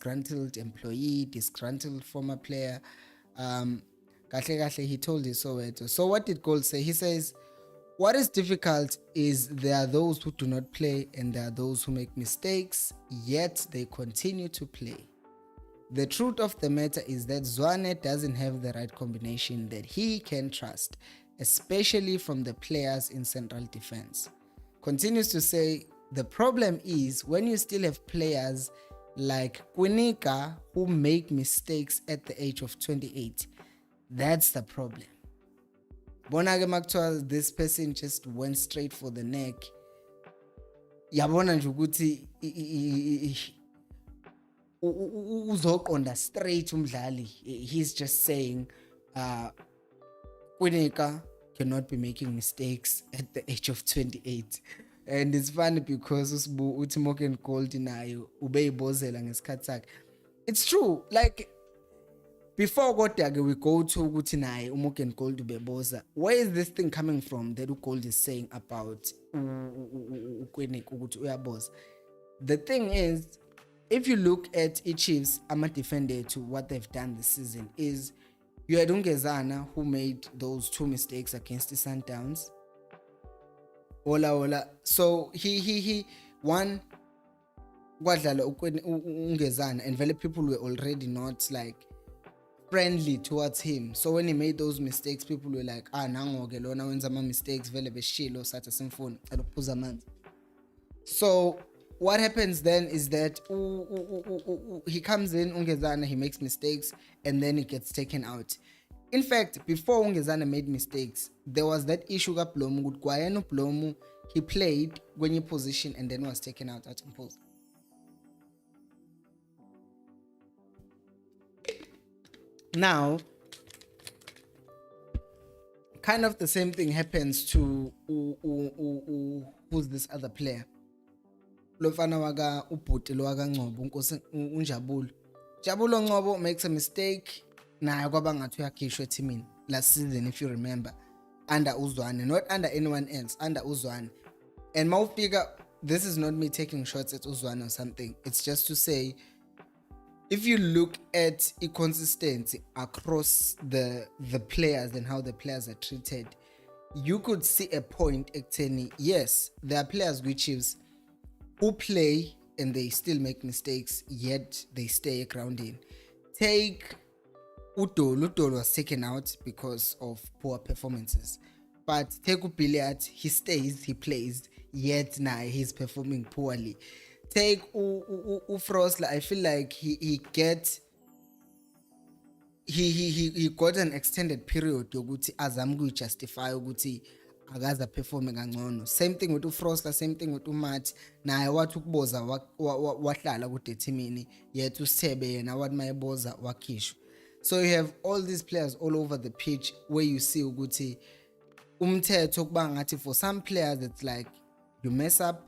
disgruntled employee, disgruntled former player. He told his Soweto. So what did Gould say? He says, what is difficult is there are those who do not play and there are those who make mistakes, yet they continue to play. The truth of the matter is that Zwane doesn't have the right combination that he can trust, especially from the players in central defense. Continues to say, the problem is when you still have players like Kwinika who make mistakes at the age of 28. That's the problem. Bonage Maktua, this person just went straight for the neck. Yabona nje ukuthi uzoqonda straight umdlali. He's just saying Kwinika cannot be making mistakes at the age of 28. And it's funny because uthi Morgan Gould nayo ubeyibozela ngesikhathi sakhe. It's true, like before kodwa we go to ukuthi naye uMorgan Gould ubeboza. Where is this thing coming from that Gould is saying about Kwinika ukuthi uyaboza? The thing is, if you look at Chiefs, I'm a defender to what they've done this season, is you had Ungezana who made those 2 mistakes against the Sundowns. Ola. So he won Ungezana, and very people were already not like friendly towards him. So when he made those mistakes, people were like, nangoke lona wenza ama mistakes vele beshilo sathi simfuni aluphuza amanzi. So what happens then is that he comes in, Ungezana, he makes mistakes, and then he gets taken out. In fact, before Ungezana made mistakes, there was that issue with Blomu. Blomu, he played when he position and then was taken out at impulse. Now, kind of the same thing happens to who's this other player? Lofana waga ubhuti lo waka Ngcobo unkosi uNjabulo. Jabulo Ngcobo makes a mistake naye kwaba ngathi uyakhishwa eteamini last season, if you remember, under Uzwane, not under anyone else, under Uzwane. And Maufika, this is not me taking shots at Uzwane or something. It's just to say, if you look at inconsistency across the players and how the players are treated, you could see a point at yes, there are players with Chiefs who play and they still make mistakes, yet they stay grounded. Take Udolo. Udolo was taken out because of poor performances. But take Billiard, he stays, he plays, yet now he's performing poorly. Take Frosler, I feel like he got an extended period yokuthi azame justify ukuthi akaza performing kangcono. Same thing with Frosler, same thing with Matt. Naye wathi ukuboza wahlala kudetimini, yet uSebe yena wathi mayeboza wakhishwa. So you have all these players all over the pitch where you see ukuthi umthetho kuba ngathi for some players it's like you mess up,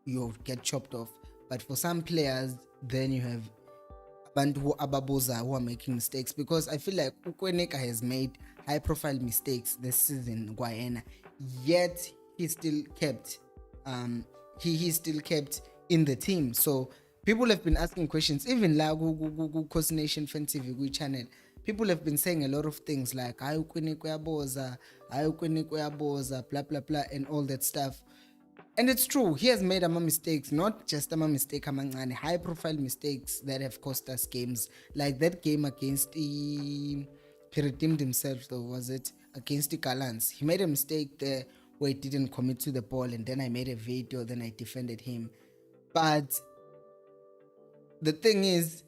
you get chopped off. But for some players, then you have abantu who ababoza who are making mistakes, because I feel like Kwinika has made high profile mistakes this season, yet he still kept he still kept in the team. So people have been asking questions, even like Coast Nation Fan TV channel. People have been saying a lot of things like ayu Kwinika uyaboza, blah blah blah, and all that stuff. And it's true, he has made mistakes, not just mistake high profile mistakes that have cost us games. Like that game against he redeemed himself though, was it? Against the Gallants. He made a mistake there where he didn't commit to the ball, and then I made a video, then I defended him. But the thing is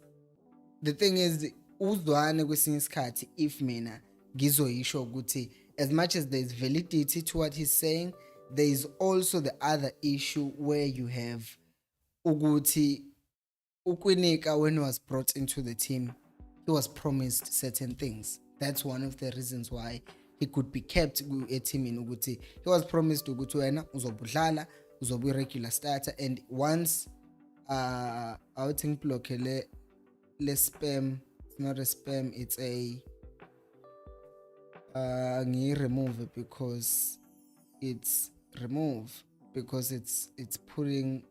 uzwane kwesinye isikhathi, if mina ngizoyisho ukuthi as much as there is validity to what he's saying, there is also the other issue where you have ukuthi Kwinika, when he was brought into the team, he was promised certain things. That's one of the reasons why he could be kept a team in ukuthi he was promised ukuthi wena uzobudlala, uzobe regular starter, and once I think block le spam, it's not a spam, it's a remove it because it's putting,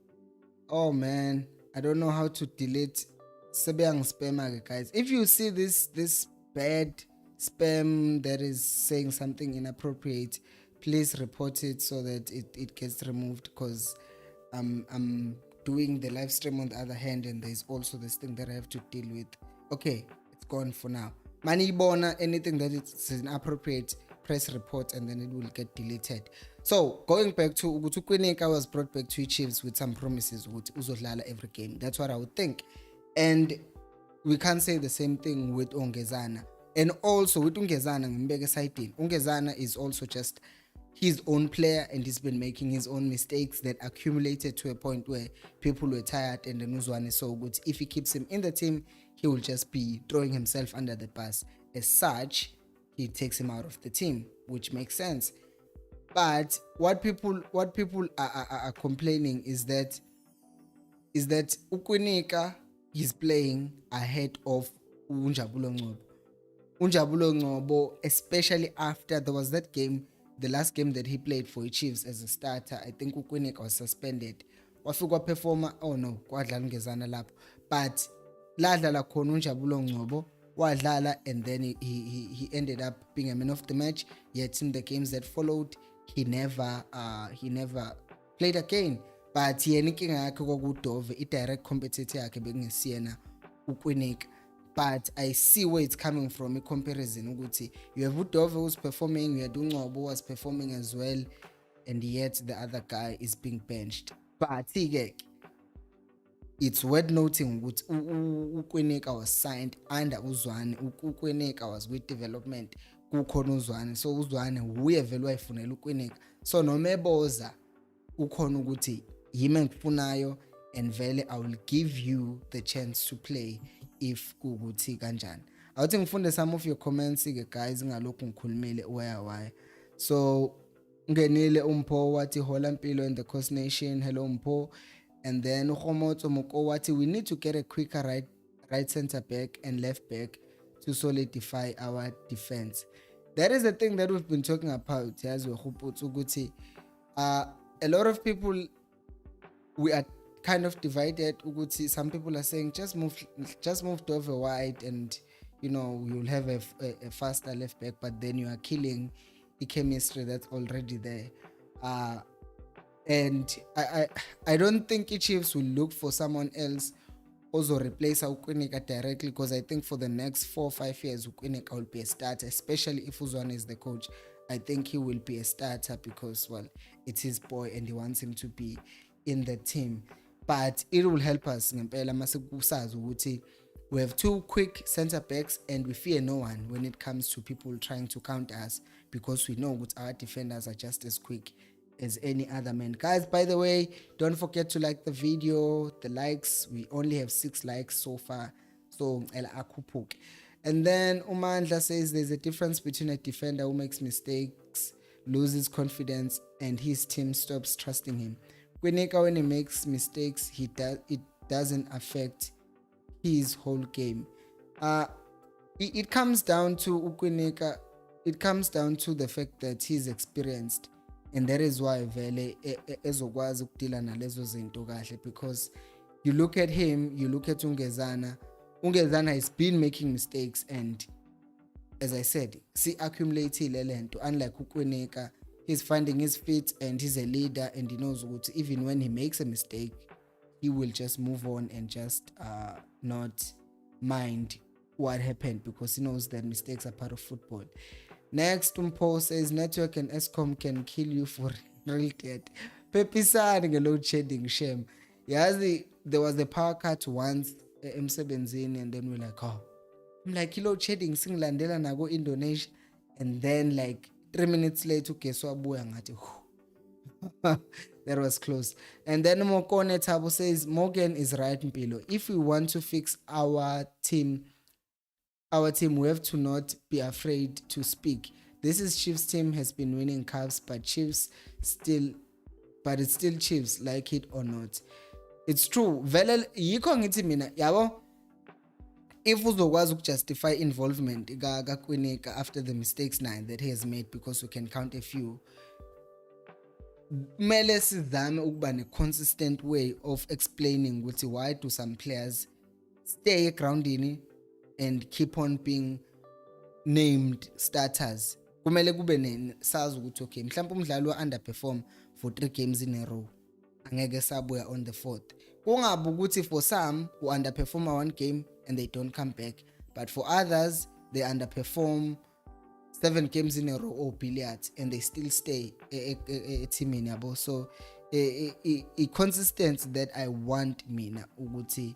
oh man, I don't know how to delete Sebeyangispama ke guys. If you see this bad spam that is saying something inappropriate, please report it so that it gets removed, because I'm doing the live stream on the other hand, and there's also this thing that I have to deal with. Okay, it's gone for now. Manibona, anything that is inappropriate, press report and then it will get deleted. So going back to ukuthi uKwinika was brought back to Chiefs with some promises ukuthi uzodlala every game. That's what I would think. And we can't say the same thing with Ongezana. And also with Ongezana, ngimbeke side, Ongezana is also just his own player, and he's been making his own mistakes that accumulated to a point where people were tired, and then Uzwane saw good. If he keeps him in the team, he will just be throwing himself under the bus. As such, he takes him out of the team, which makes sense. But what people are complaining is that Ukwinika is playing ahead of Unjabulo Ngcobo. Unjabulo Ngcobo, especially after there was that game, the last game that he played for Chiefs as a starter. I think Ukwinika was suspended. Wafika performer, oh no, kwadlala Ngezana lapho. But ladlala khona Unjabulo Ngcobo, wadlala, and then he ended up being a man of the match. Yet in the games that followed, he never played again. But yena inkinga yakhe kwakuDove, i-direct competitor yakhe bekungesiyena uKwinika. But I see where it's coming from, a comparison ukuthi you have uDove who's performing, you had uNgcobo was performing as well, and yet the other guy is being benched. But it's worth noting ukuthi uKwinika was signed under Uzwane. uKwinika was with development kukhona Uzwane, so Uzwane uye vele wayifunela uKwinika. So noma eboza ukhona ukuthi yimi engifunayo, and vele I will give you the chance to play if kukuthi kanjani. Awuthi ngifunde some of your comments ke guys, ngalokhu ngikhulumile why. So ngenile uMpho wathi hola mpilo in the Coast Nation. Hello Mpho. And then Khomotso Moko wathi we need to get a quicker right center back and left back to solidify our defense. That is the thing that we've been talking about. As we ukuthi a lot of people, we are kind of divided. Uguti, some people are saying just move Dove wide, and you know you'll have a faster left back, but then you are killing the chemistry that's already there. And I don't think Chiefs will look for someone else also replace Ukwinika directly, because I think for the next 4 or 5 years Ukwinika will be a starter, especially if Uzwane is the coach. I think he will be a starter because, well, it's his boy and he wants him to be in the team. But it will help us ngempela masekusazi ukuthi we have 2 quick center backs, and we fear no one when it comes to people trying to counter us, because we know that our defenders are just as quick as any other man. Guys, by the way, don't forget to like the video. The likes, we only have 6 likes so far, so and then Umandla says there's a difference between a defender who makes mistakes, loses confidence, and his team stops trusting him. Kwinika, when he makes mistakes, it doesn't affect his whole game. It comes down to Ukwinika. It comes down to the fact that he's experienced, and that is why vele ezokwazi ukudila nalezo zinto kahle, because you look at him, you look at Ongezana has been making mistakes, and as I said, accumulated lento. Unlike Ukwinika, he's finding his feet and he's a leader, and he knows what, even when he makes a mistake, he will just move on and just not mind what happened, because he knows that mistakes are part of football. Next, Mpho says network and Eskom can kill you for real dead. Pepisani nge-load shedding, shame. Yazi, there was a power cut once emsebenzini, and then we're like, oh, I'm like, load shedding singilandela nago Indonesia, and then like 3 minutes later ugeswa abuya ngathi that was close. And then Mokone Tabo says Morgan is right, Mpilo. If we want to fix our team, we have to not be afraid to speak. This is Chiefs team has been winning cups, but it's still Chiefs, like it or not. It's true. Vele yikho ngithi mina yabo, if uzokwazi ukujustify involvement kaKwinika after the mistakes 9 that he has made, because we can count a few, kumele sizame ukuba ne consistent way of explaining ukuthi why do some players stay groundini and keep on being named starters. Kumele kube sazi ukuthi okay mhlawumbe umdlali underperform for 3 games in a row angeke sabuya on the 4th. Kungabi ukuthi for some who underperform 1 game and they don't come back, but for others they underperform 7 games in a row or billiards and they still stay teamini yabo. So a consistency that I want mina ukuthi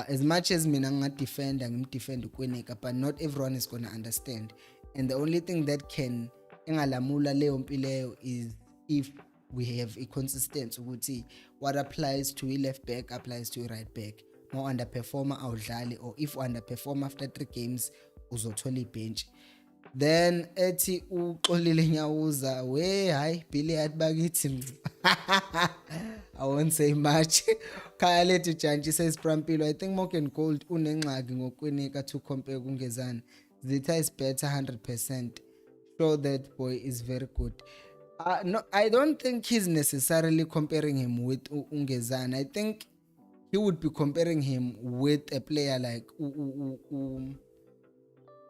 as much as mina ngingadefend ngimdefend uKweneka, but not everyone is going to understand, and the only thing that can engalamula leyo mpileyo is if we have a consistency ukuthi what applies to a left back applies to a right back. Mo underperformer awudlali, or if underperform after 3 games uzothola ibench. Then ethi uxolile Nyawuza we hayi billiard bakithi I won't say much. Khaya lethu Jantshi says Prampilo, I think Morgan Gould unengxaki ngokwenika to compare kungezana. Zitha is better 100%. Sure that boy is very good. No, I don't think he's necessarily comparing him with Ungezana. I think he would be comparing him with a player like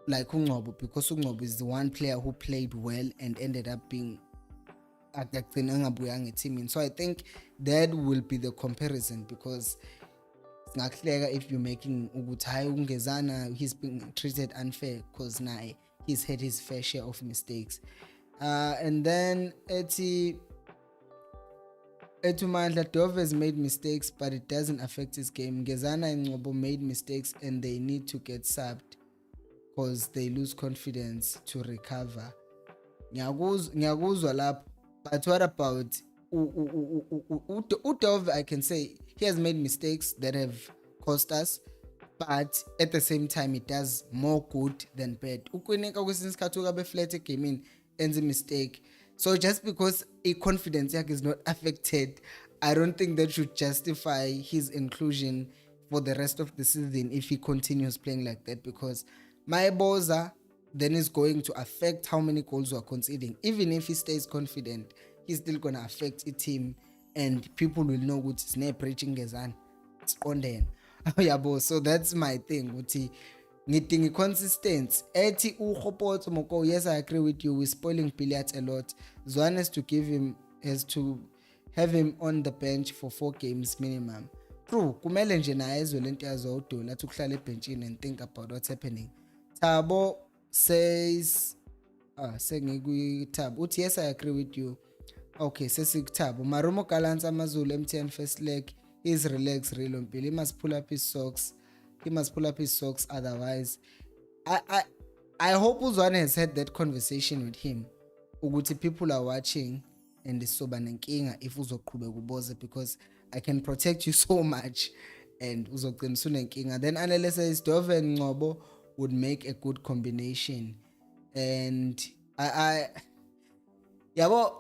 Ungcobo, because Ungcobo is the one player who played well and ended up being so I think that will be the comparison, because if you're making Ungezana, he's being treated unfair because now he's had his fair share of mistakes. And then Etumandla Dove has made mistakes, but it doesn't affect his game. Ngezana and Ngobo made mistakes and they need to get subbed because they lose confidence to recover. Nyaguzwa lapho. But what about Dove? I can say he has made mistakes that have cost us, but at the same time it does more good than bad. Ukweneka kwesinye isikhathi ukabe flat egamini enze a mistake. So just because a confidence is not affected, I don't think that should justify his inclusion for the rest of the season if he continues playing like that, because Maeboza then is going to affect how many goals we are conceding. Even if he stays confident, he's still going to affect a team and people will know what is near preaching Gezan. It's on then. So that's my thing. Ngitingi consistent. Eti ukhopotso moko. Yes, I agree with you. We're spoiling billiards a lot. Zwan has to have him on the bench for 4 games minimum. True. Kumele nje na ezwe lento yazodola ukuhlala ebenchini and think about what's happening. Tabo says Tab. Uthi yes, I agree with you. Okay, Tabo. Marumo Kalanza Mazulu MTN first leg. He's relaxed real on He must pull up his socks. Otherwise I hope Uzwane has had that conversation with him. Uguti people are watching and is soba nenkinga if uzoqhubeka uboze, because I can protect you so much and uzogcina sunenkinga. Then analyst says Dove and Ngobo would make a good combination, and I yabo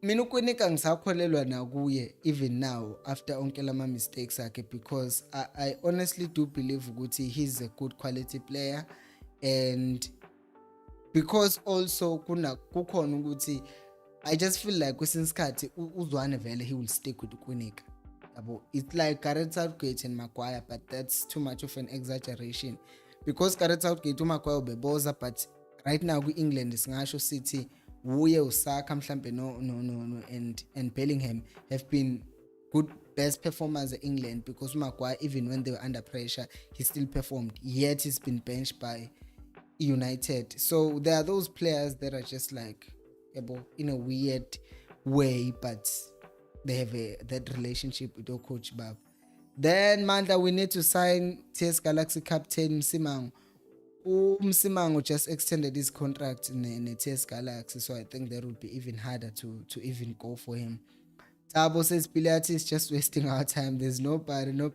mina uKwenika ngisakholelwa na kuye even now after onke lama mistakes akhe, because I honestly do believe ukuthi he's a good quality player, and because also kukhona ukuthi I just feel like kwesinye isikhathi uZwane vele he will stick with uKwenika. It's like Gareth Southgate and Maguire, but that's too much of an exaggeration, because Gareth Southgate uMaguire ubeboza, but right now ku-England singasho sithi Wuye Osaka mhlambe no and Bellingham have been good best performers in England, because Maguire, even when they were under pressure, he still performed, yet he's been benched by United. So there are those players that are just like in a weird way, but they have that relationship with your coach Bab. Then Mandla, we need to sign TS Galaxy captain Msimango. Msimango just extended his contract in TS Galaxy, so I think that would be even harder to even go for him. Tabo says Pilates is just wasting our time. There's nobody, no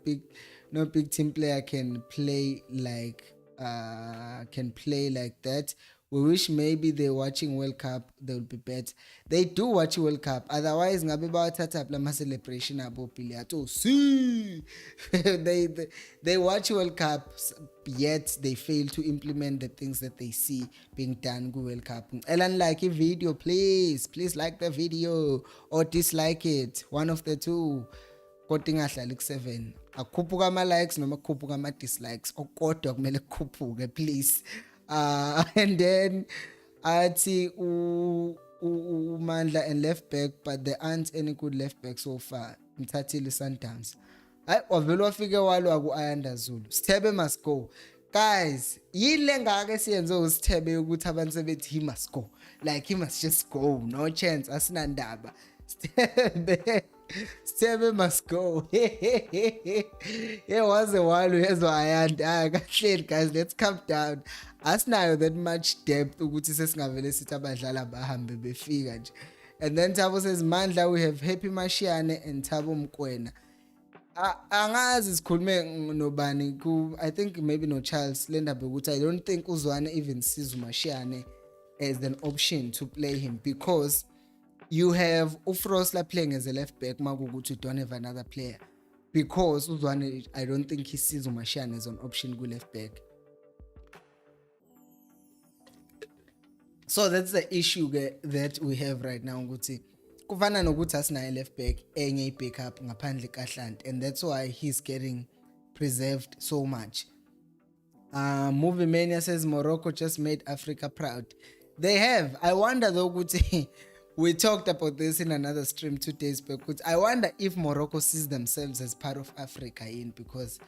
big team player can play like that. We wish maybe they're watching World Cup, they will be better. They do watch World Cup. Otherwise, ngabe bawathatha la celebration abo Pilato. See, they watch World Cup, yet they fail to implement the things that they see being done go World Cup. Elan, like a video, please like the video or dislike it. One of the two. Kotinga like 7. akukhuphuka ama-likes noma kukhuphuka ama-dislikes, okodwa kumele kukhuphuke please. And then athi uMandla and left back, but there aren't any good left back so far. Mthathile Sundowns. Hayi wavele wafike walwa ku-Ayanda Zulu. Sithebe must go. Guys, yile ngake siyenze uSithebe ukuthi abantu sebethi he must go. Like he must just go. No chance, asinandaba. Sithebe must go. Yeah, was a while yezwa Ayanda. Kahleli guys, let's calm down. Asinayo that much depth ukuthi sesingavele sithi abadlala bahambe befika nje. And then Thabo says Mandla, we have Happy Mashiane and Thabo Mkwena. Angazi sikhulume nobani ku, I think maybe no Charles Lenda ukuthi I don't think Uzwane even sees Mashiane as an option to play him, because you have Ufrosla playing as a left back makukuthi you don't have another player, because Uzwane I don't think he sees Mashiane as an option ku left back. So that's the issue that we have right now ukuthi kufana nokuthi asinayo left back enye i-backup ngaphandle kaHlanti, and that's why he's getting preserved so much. Movie Mania says Morocco just made Africa proud. They have. I wonder though ukuthi we talked about this in another stream 2 days back. I wonder if Morocco sees themselves as part of Africa because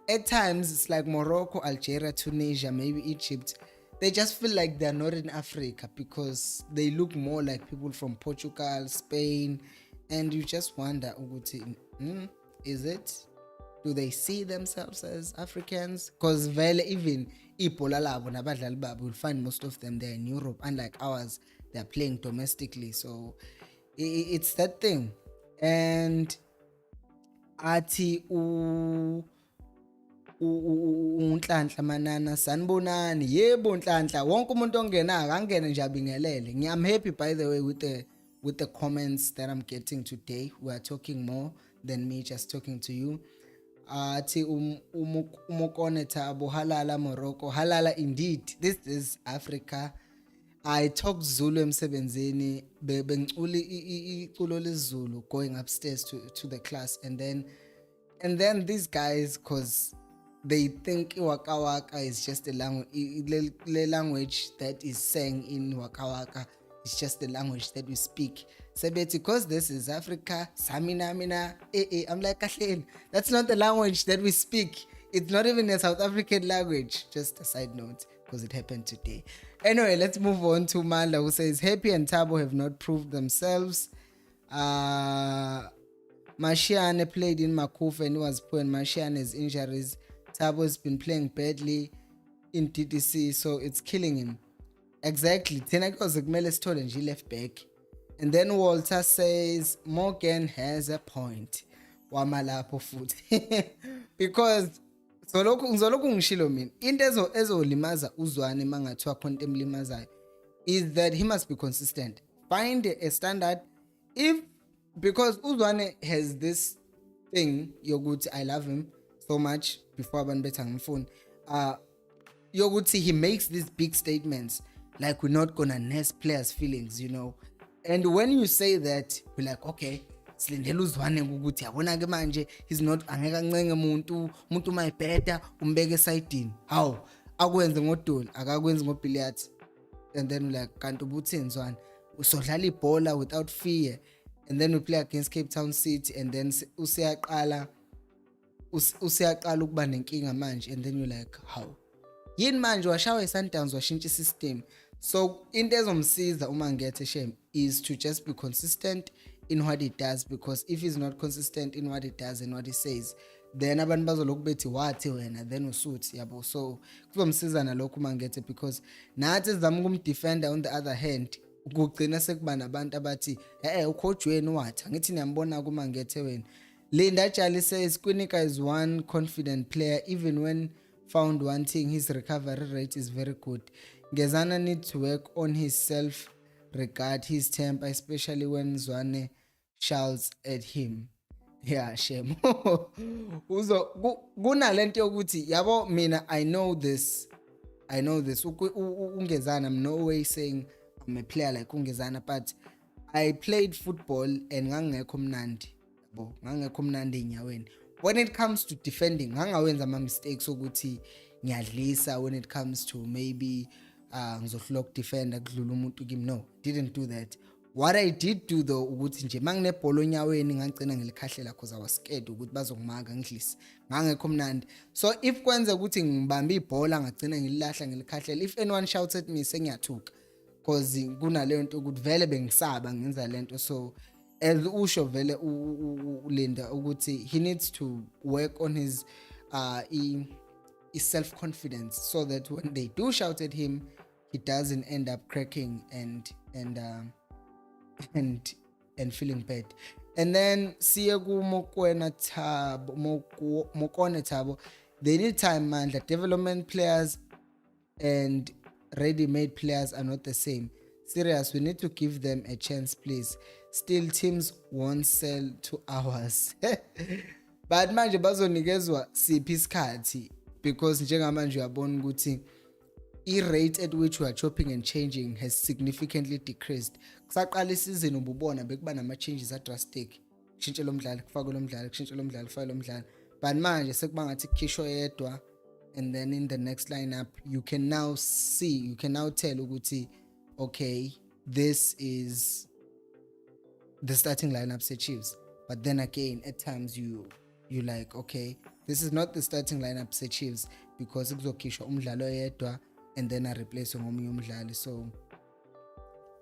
at times it's like Morocco, Algeria, Tunisia, maybe Egypt. They just feel like they're not in Africa because they look more like people from Portugal, Spain, and you just wonder, is it? Do they see themselves as Africans? Because even you'll find most of them there in Europe, unlike ours, they're playing domestically. So it's that thing. And Ati uNhlanhla Manana sanibonani, yebo Nhlanhla, wonke umuntu ongenaka angene nje abingelele. I'm happy by the way with the comments that I'm getting today. We are talking more than me just talking to you. Athi umokone Thabo, halala Morocco, halala indeed. This is Africa. I talk Zulu emsebenzini, bengicula iculo leZulu going upstairs to the class, and then these guys, cause they think Waka Waka is just a language that is sang in Waka Waka. It's just the language that we speak. So because this is Africa, Samina Mina, I'm like, that's not the language that we speak. It's not even a South African language. Just a side note, because it happened today. Anyway, let's move on to Mandla, who says Happy and Thabo have not proved themselves. Mashiane played in Makufa and was poor in Mashiane's injuries. Thabo has been playing badly in TTC, so it's killing him. Exactly. Thina kumele sithole nje left back. And then Walter says Morgan has a point. Wamalapho futhi. Because ngizolokhu ngishilo mina, into ezolimaza uZwane mangathiwa khona into emlimazayo is that he must be consistent. Find a standard. Because uZwane has this thing yokuthi I love him so much before abantu betha ngifuni. Yokuthi he makes these big statements like we're not gonna nest players' feelings, And when you say that, we're like, okay, silindele uZwane ukuthi yabona ke manje he's not angeke ancenge umuntu mayibheda umbeke esayidini. Hawu akwenze ngodoli, akakwenzi ngobilliards. And then we're like, kanti ubuthini Zwane? Usodlala ibhola without fear. And then we play against Cape Town City, and then usiyaqala ukuba nenkinga manje, and then you're like, how? Yini manje washawa iSundowns washintsha system. So into ezomsiza uma ngethe shame is to just be consistent in what he does, because if he's not consistent in what he does and what he says, then abantu bazoloku bethi wathi wena, then usuthi yabo. So kuzomsiza nalokho uma ngethe, because nathi sizama ukumdefender on the other hand, ukugcina sekuba nabantu abathi ucoach wenu wathi ngithi niyambona kuma ngethe wena. Linda Charlie says Kwinika is one confident player, even when found wanting, his recovery rate is very good. Ngezana needs to work on his self-regard, his temper, especially when Zwane shouts at him. Yeah, shame. Kunalento yokuthi yabo mina I know this. Ungezana, I'm no way saying I'm a player like Ungezana, but I played football and ngangekho mnandi. Ngangekho mnandi enyaweni. when it comes to defending ngangawenza ama mistakes ukuthi ngiyadlisa when it comes to maybe ngizohlola defender kudlula umuntu kimi. No, didn't do that. What I did do though ukuthi nje manginebhola onyaweni ngagcina ngilikhahlela because I was scared ukuthi bazongimaka ngidlise ngangekho mnandi. So if kwenza ukuthi ngibambe ibhola ngagcina ngililahla ngilikhahlela, if anyone shouts at me sengiyathuka because kunaleyo nto ukuthi vele bengisaba ngenza lento. So as usho vele uLinda ukuthi he needs to work on his self confidence so that when they do shout at him he doesn't end up cracking and feeling bad. And then siye ku Mokone Thabo, they need time, man. The development players and ready-made players are not the same. Serious, we need to give them a chance, please. Still teams won't sell to ours. But manje bazonikezwa siphi isikhathi because njengamanje uyabona ukuthi i-rate at which we are chopping and changing has significantly decreased. Kusaqala isizini ububona bekuba nama-changes drastic. Kushintshe lo mdlali kufake lo mdlali, kushintshe lo mdlali kufake lo mdlali. But manje sekuba ngathi Kisho yedwa, and then in the next lineup you can now tell ukuthi okay, this is the starting lineup say Chiefs. But then again at times you like, okay, this is not the starting lineup say Chiefs because kuzokhishwa umdlalo yedwa and then I replace ngomunye umdlali. So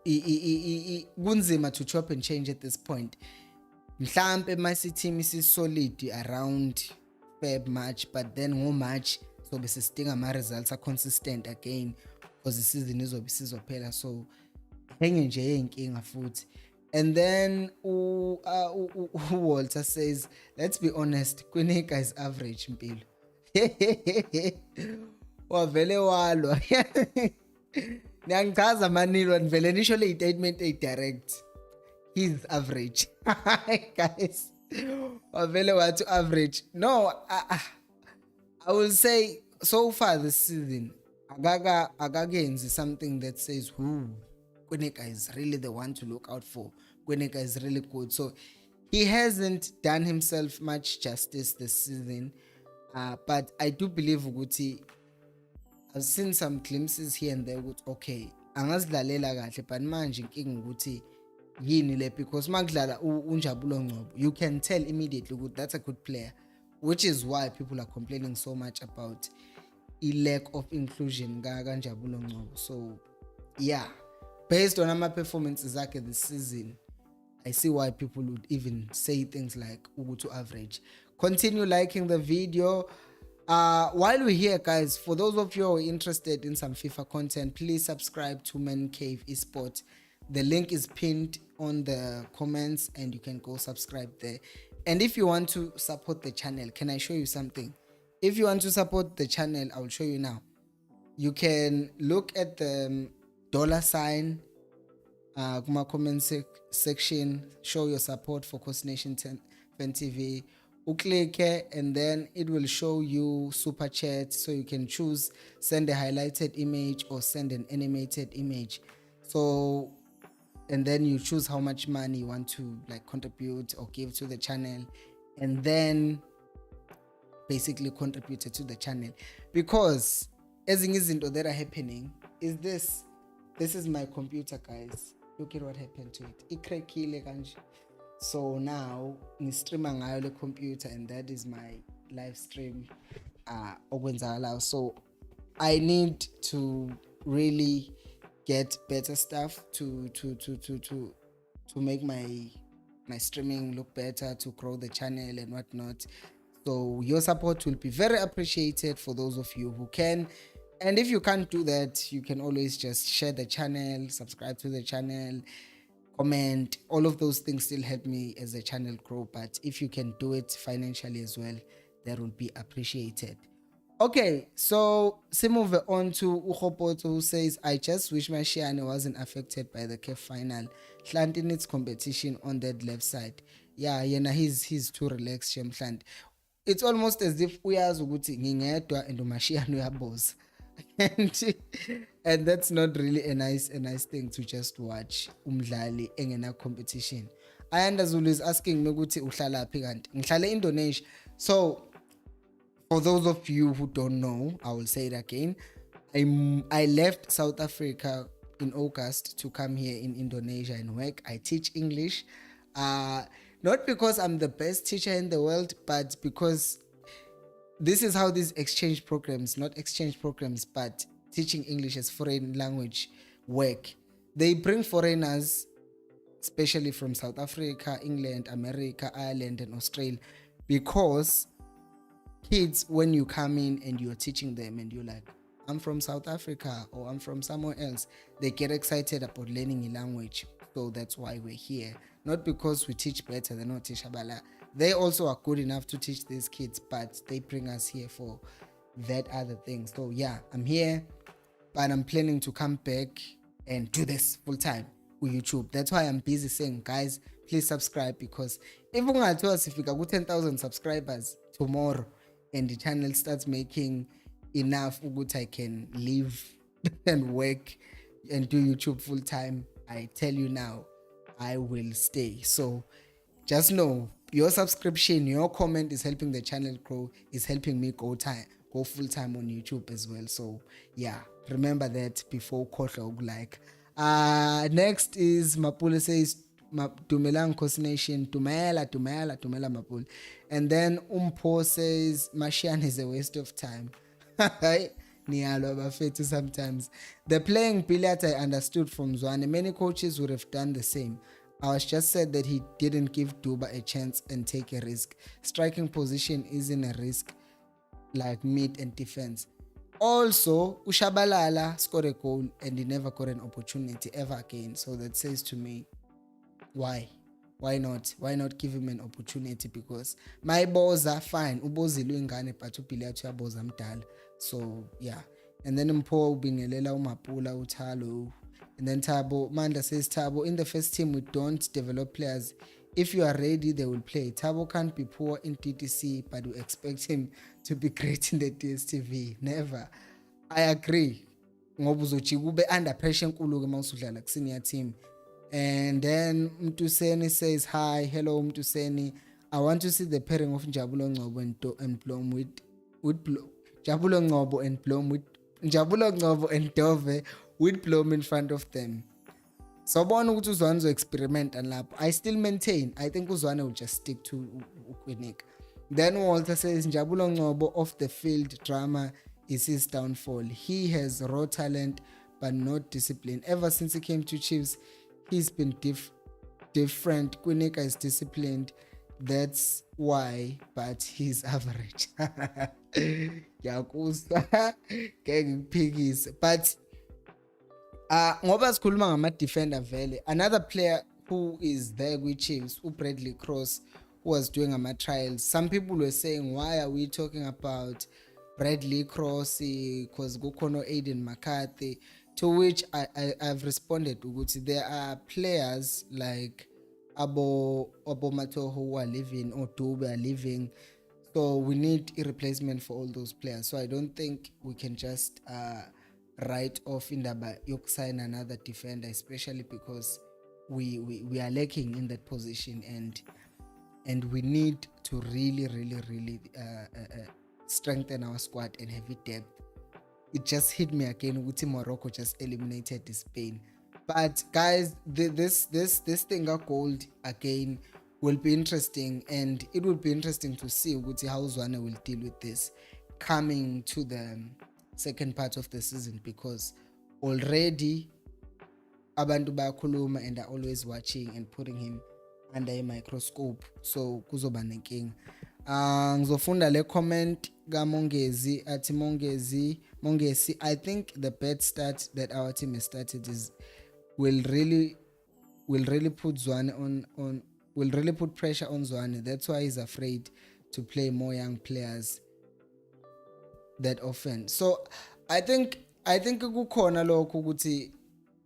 kunzima to chop and change at this point. Mhlambe my team is solid around Feb March, but then ngo March so bese sidinga ama results are consistent again because the season izobe sizophela. So henge nje yinkinga futhi. And then Walter says, let's be honest, Kwinika is average mpilo. Wavele walwa. Niyangichaza manilo nivele nisho le statement direct. He's average. Guys. Wavele wathi average. No, I will say so far this season agagenzi something that says Kwinika is really the one to look out for. Kwinika is really good. So he hasn't done himself much justice this season. But I do believe ukuthi I've seen some glimpses here and there ukuthi okay, angazidlalela kahle but manje inkinga ukuthi yini le because makudlala uNjabulo Ngcobo you can tell immediately ukuthi that's a good player, which is why people are complaining so much about a lack of inclusion kaNjabulo Ngcobo. So yeah, based on my performances zakhe this season, I see why people would even say things like Ugutu average. Continue liking the video. While we're here, guys, for those of you who are interested in some FIFA content, please subscribe to Man Cave Esports. The link is pinned on the comments and you can go subscribe there. And if you want to support the channel, can I show you something? If you want to support the channel, I will show you now. You can look at the $sign kuma comment section, show your support for Coast Nation Fan TV. Click here and then it will show you super chat, so you can choose send a highlighted image or send an animated image. So and then you choose how much money you want to like contribute or give to the channel, and then basically contribute to the channel. Because as izinto that are happening is this is my computer, guys. Look at what happened to it. Ikrekile kanje. So now ni stream ngayo le computer and that is my live stream okwenzakala. So I need to really get better stuff to make my streaming look better, to grow the channel and whatnot. So your support will be very appreciated for those of you who can. And if you can't do that, you can always just share the channel, subscribe to the channel, comment. All of those things still help me as the channel grow. But if you can do it financially as well, that will be appreciated. Okay, so let's move on to Uhopoto, who says, I just wish my Shiane wasn't affected by the CAF final. Hlanti needs competition on that left side. Yeah, he's too relaxed, Shemhlanti. It's almost as if uyazi ukuthi ngingedwa and uMashiyane uyaboza. And that's not really a nice thing to just watch umdlali engena competition. Ayanda Zulu is asking me ukuthi uhlalaphi kanti ngihlala Indonesia. So for those of you who don't know, I will say it again. I left South Africa in August to come here in Indonesia and work. I teach English, not because I'm the best teacher in the world, but because this is how these exchange programs, not exchange programs, but teaching English as foreign language work. They bring foreigners, especially from South Africa, England, America, Ireland, and Australia, because kids, when you come in and you're teaching them and you're like, I'm from South Africa or I'm from somewhere else, they get excited about learning a language. So that's why we're here. Not because we teach better than what teach Abala. They also are good enough to teach these kids, but they bring us here for that other thing. So yeah, I'm here, but I'm planning to come back and do this full time with YouTube. That's why I'm busy saying, guys, please subscribe, because if we got 10,000 subscribers tomorrow and the channel starts making enough that I can live and work and do YouTube full time, I tell you now, I will stay. So just know your subscription, your comment is helping the channel grow, is helping me go full time on YouTube as well. So yeah, remember that before Kotlog like. Next is Mapule says Dumelang Coast Nation, Tumela Mapule. And then Umpo says Mashian is a waste of time. Sometimes the playing billiard, I understood from Zwane. Many coaches would have done the same. I was just said that he didn't give Duba a chance and take a risk. Striking position isn't a risk like mid and defense. Also, Ushabalala scored a goal and he never got an opportunity ever again. So that says to me, why? Why not? Why not give him an opportunity? Because my balls are fine. Ubozi luingane but upilia tu yaboza mdala. So yeah. And then Mpo ubingelela umapula utalo. And then Tabo Manda says, Tabo, in the first team we don't develop players. If you are ready, they will play. Tabo can't be poor in TTC, but we expect him to be great in the DSTV. Never. I agree. Ngoba uzothi kube under pressure enkulu ke mawusudlala ku senior team. And then Mtuseni says, hi, hello Mtuseni. I want to see the pairing of Njabulo Ngcobo and Blom with Njabulo Ngcobo and Blom with Njabulo Ngcobo and Dove with Blom in front of them. So bona ukuthi uZwane uzo-experiment lapho. I still maintain, I think uZwane will just stick to Ukwinika. Then Walter says, Njabulo Ngcobo off the field drama is his downfall. He has raw talent but not discipline. Ever since he came to Chiefs, he's been different. Kwinika is disciplined. That's why, but he's average. Yakusa piggies. But ngoba sikhuluma ngama-defender vele, another player who is there with Chiefs, Bradley Cross, who was doing trials. Some people were saying, why are we talking about Bradley Cross because kukhona Aiden McCarthy? To which I've responded ukuthi there are players like Abo Matoho who are leaving, or Dube are leaving, so we need a replacement for all those players. So I don't think we can just write off indaba yokusign another defender, especially because we are lacking in that position, and we need to really strengthen our squad and have it depth. It just hit me again with Morocco just eliminated Spain. But guys, this thing got Gould again will be interesting, and it will be interesting to see how Zwane will deal with this coming to the second part of the season, because already abantu bayakhuluma and are always watching and putting him under a microscope. So kuzoba nenkinga. Ngizofunda le comment kaMongezi athi Mongezi, I think the bad start that our team has started will really put Zwane on will really put pressure on Zwane. That's why he's afraid to play more young players that often. So I think kukhona lokho ukuthi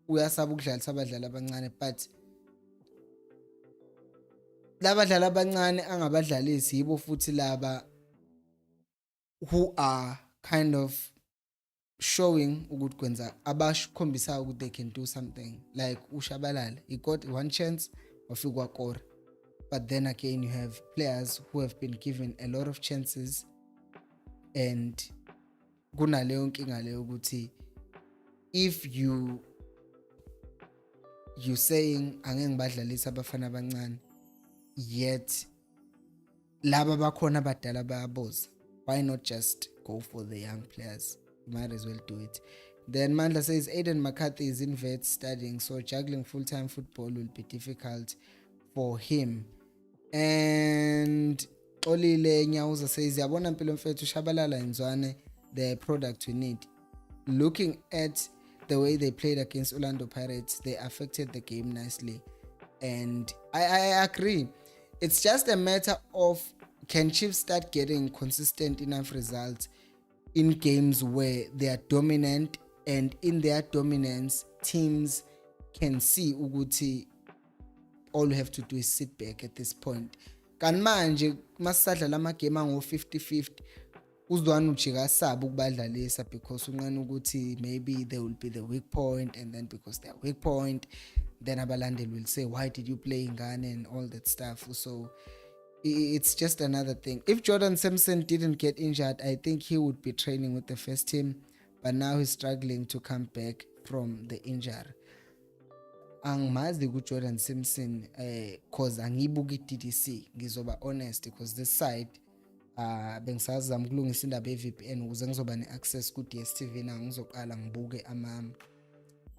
uyasaba ukudlalisa abadlali abancane, but labadlali abancane angabadlalisi yibo futhi laba who are kind of showing ukuthi kwenza abakhombisa ukuthi they can do something. Like uShabalala, he got one chance wafika wakora, But then again, you have players who have been given a lot of chances, and kunaleyo nkinga leyo ukuthi if you saying angeke ngibadlalise abafana abancane, yet laba bakhona abadala bayaboza, why not just go for the young players? You might as well do it. Then Mandla says Aiden McCarthy is in vet studying, so juggling full-time football will be difficult for him. And Olile Nyauza says yabona mpilo mfethu Shabalala and Zwane, the product we need. Looking at the way they played against Orlando Pirates, they affected the game nicely. And I agree. It's just a matter of, can Chiefs start getting consistent enough results in games where they are dominant, and in their dominance teams can see ukuthi all you have to do is sit back at this point. Kan manje masadla lama game ango 50-50 uzwana ujika saba ukubadlalisa because unqena ukuthi maybe they will be the weak point, and then because they are weak point then abalandeli will say why did you play ingane and all that stuff. So it's just another thing. If Jordan Simpson didn't get injured, I think he would be training with the first team, but now he's struggling to come back from the injury. Angimazi kuJordan Simpson cause angibuka iDDC, ngizoba honest, because this side bengisazama ukulungisa indaba ye-VPN ukuze ngizoba ne-access ku-DStv na ngizoqala ngibuke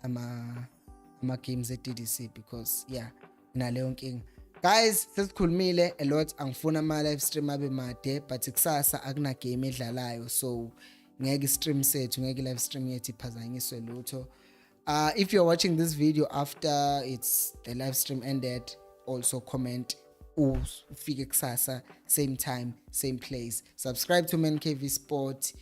ama games e-DDC, because yeah naleyo nkinga. Guys, sesikhulumile a lot, angifuna ama live stream abe made, but kusasa akuna game edlalayo, so ngeke stream sethu, ngeke live stream yethu iphazanyiswe lutho. If you're watching this video after the live stream ended, also comment ufike kusasa, same time, same place. Subscribe to ManKV Sport.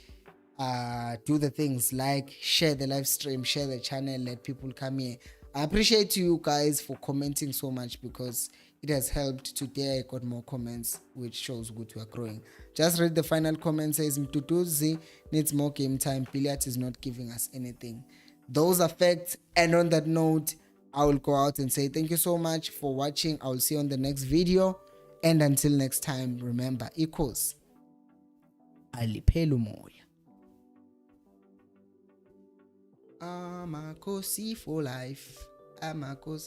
Do the things like share the live stream, share the channel, let people come here. I appreciate you guys for commenting so much, because it has helped. Today I got more comments, which shows good we are growing. Just read the final comment. Says Mtutuzi needs more game time. Billiard is not giving us anything. Those are facts. And on that note, I will go out and say thank you so much for watching. I will see you on the next video. And until next time, remember, equals aliphela umoya. Amakosi for life. Amakosi.